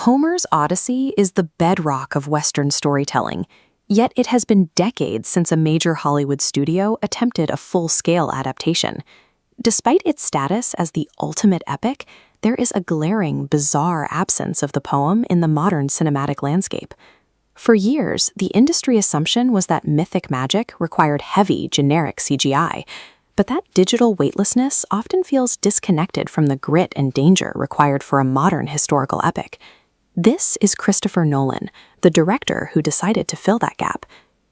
Homer's Odyssey is the bedrock of Western storytelling, yet it has been decades since a major Hollywood studio attempted a full-scale adaptation. Despite its status as the ultimate epic, there is a glaring, bizarre absence of the poem in the modern cinematic landscape. For years, the industry assumption was that mythic magic required heavy, generic CGI, but that digital weightlessness often feels disconnected from the grit and danger required for a modern historical epic. This is Christopher Nolan, the director who decided to fill that gap.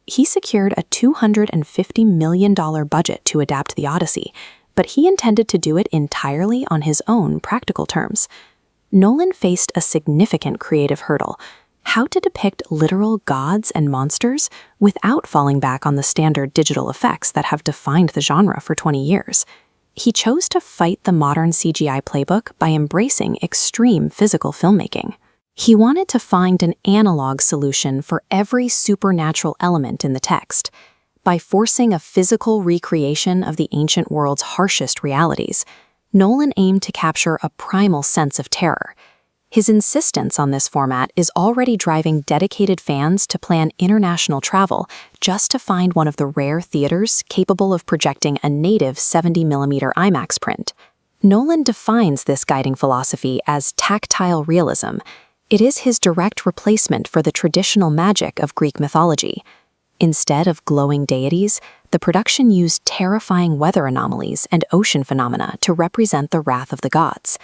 He secured a $250 million budget to adapt The Odyssey, but he intended to do it entirely on his own practical terms. Nolan faced a significant creative hurdle: how to depict literal gods and monsters without falling back on the standard digital effects that have defined the genre for 20 years. He chose to fight the modern CGI playbook by embracing extreme physical filmmaking. He wanted to find an analog solution for every supernatural element in the text. By forcing a physical recreation of the ancient world's harshest realities, Nolan aimed to capture a primal sense of terror. His insistence on this format is already driving dedicated fans to plan international travel just to find one of the rare theaters capable of projecting a native 70mm IMAX print. Nolan defines this guiding philosophy as tactile realism. It is his direct replacement for the traditional magic of Greek mythology. Instead of glowing deities, the production used terrifying weather anomalies and ocean phenomena to represent the wrath of the gods.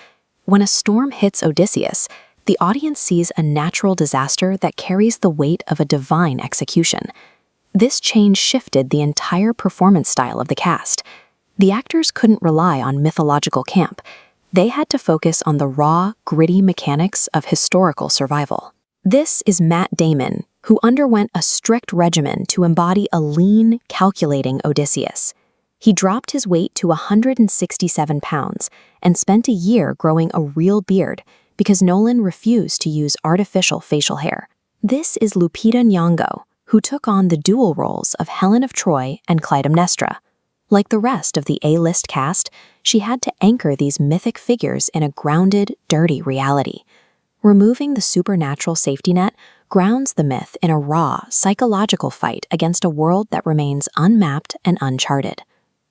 When a storm hits Odysseus, the audience sees a natural disaster that carries the weight of a divine execution. This change shifted the entire performance style of the cast. The actors couldn't rely on mythological camp. They had to focus on the raw, gritty mechanics of historical survival. This is Matt Damon, who underwent a strict regimen to embody a lean, calculating Odysseus. He dropped his weight to 167 pounds and spent a year growing a real beard because Nolan refused to use artificial facial hair. This is Lupita Nyong'o, who took on the dual roles of Helen of Troy and Clytemnestra. Like the rest of the A-list cast, she had to anchor these mythic figures in a grounded, dirty reality. Removing the supernatural safety net grounds the myth in a raw, psychological fight against a world that remains unmapped and uncharted.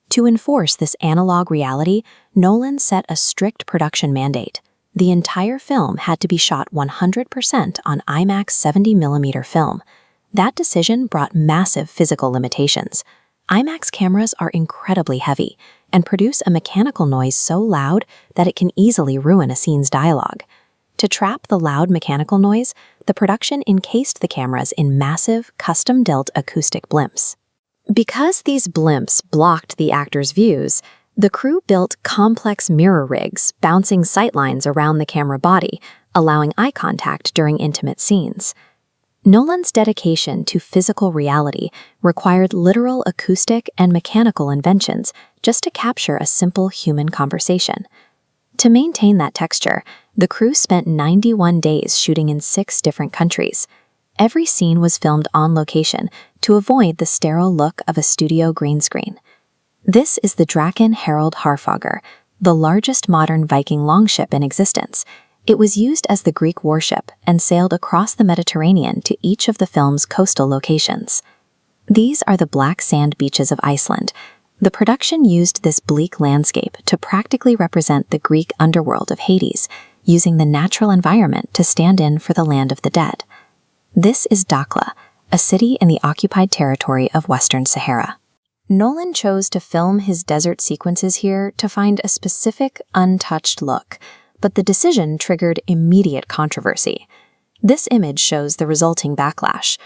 To enforce this analog reality, Nolan set a strict production mandate. The entire film had to be shot 100% on IMAX 70mm film. That decision brought massive physical limitations. IMAX cameras are incredibly heavy and produce a mechanical noise so loud that it can easily ruin a scene's dialogue. To trap the loud mechanical noise, the production encased the cameras in massive, custom-built acoustic blimps. Because these blimps blocked the actors' views, the crew built complex mirror rigs, bouncing sightlines around the camera body, allowing eye contact during intimate scenes. Nolan's dedication to physical reality required literal acoustic and mechanical inventions just to capture a simple human conversation. To maintain that texture, the crew spent 91 days shooting in 6 different countries. Every scene was filmed on location to avoid the sterile look of a studio green screen. This is the Draken Harald Harfager, the largest modern Viking longship in existence. It was used as the Greek warship and sailed across the Mediterranean to each of the film's coastal locations. These are the black sand beaches of Iceland. The production used this bleak landscape to practically represent the Greek underworld of Hades, using the natural environment to stand in for the land of the dead. This is Dakhla, a city in the occupied territory of Western Sahara. Nolan chose to film his desert sequences here to find a specific, untouched look, but the decision triggered immediate controversy. This image shows the resulting backlash.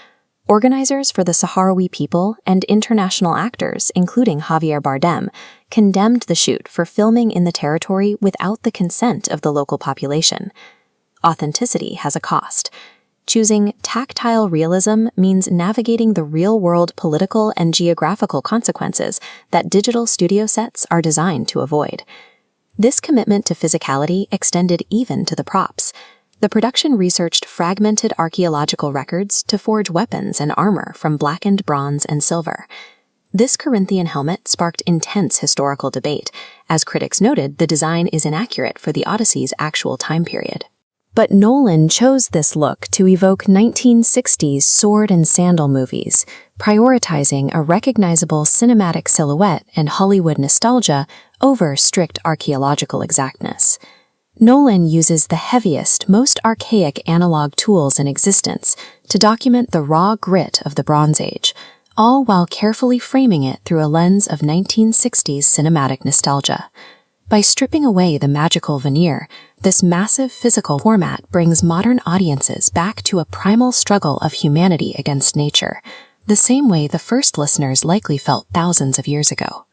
Organizers for the Sahrawi people and international actors, including Javier Bardem, condemned the shoot for filming in the territory without the consent of the local population. Authenticity has a cost. Choosing tactile realism means navigating the real-world political and geographical consequences that digital studio sets are designed to avoid. This commitment to physicality extended even to the props. The production researched fragmented archaeological records to forge weapons and armor from blackened bronze and silver. This Corinthian helmet sparked intense historical debate. As critics noted, the design is inaccurate for the Odyssey's actual time period. But Nolan chose this look to evoke 1960s sword and sandal movies, prioritizing a recognizable cinematic silhouette and Hollywood nostalgia over strict archaeological exactness. Nolan uses the heaviest, most archaic analog tools in existence to document the raw grit of the Bronze Age, all while carefully framing it through a lens of 1960s cinematic nostalgia. By stripping away the magical veneer, this massive physical format brings modern audiences back to a primal struggle of humanity against nature, the same way the first listeners likely felt thousands of years ago.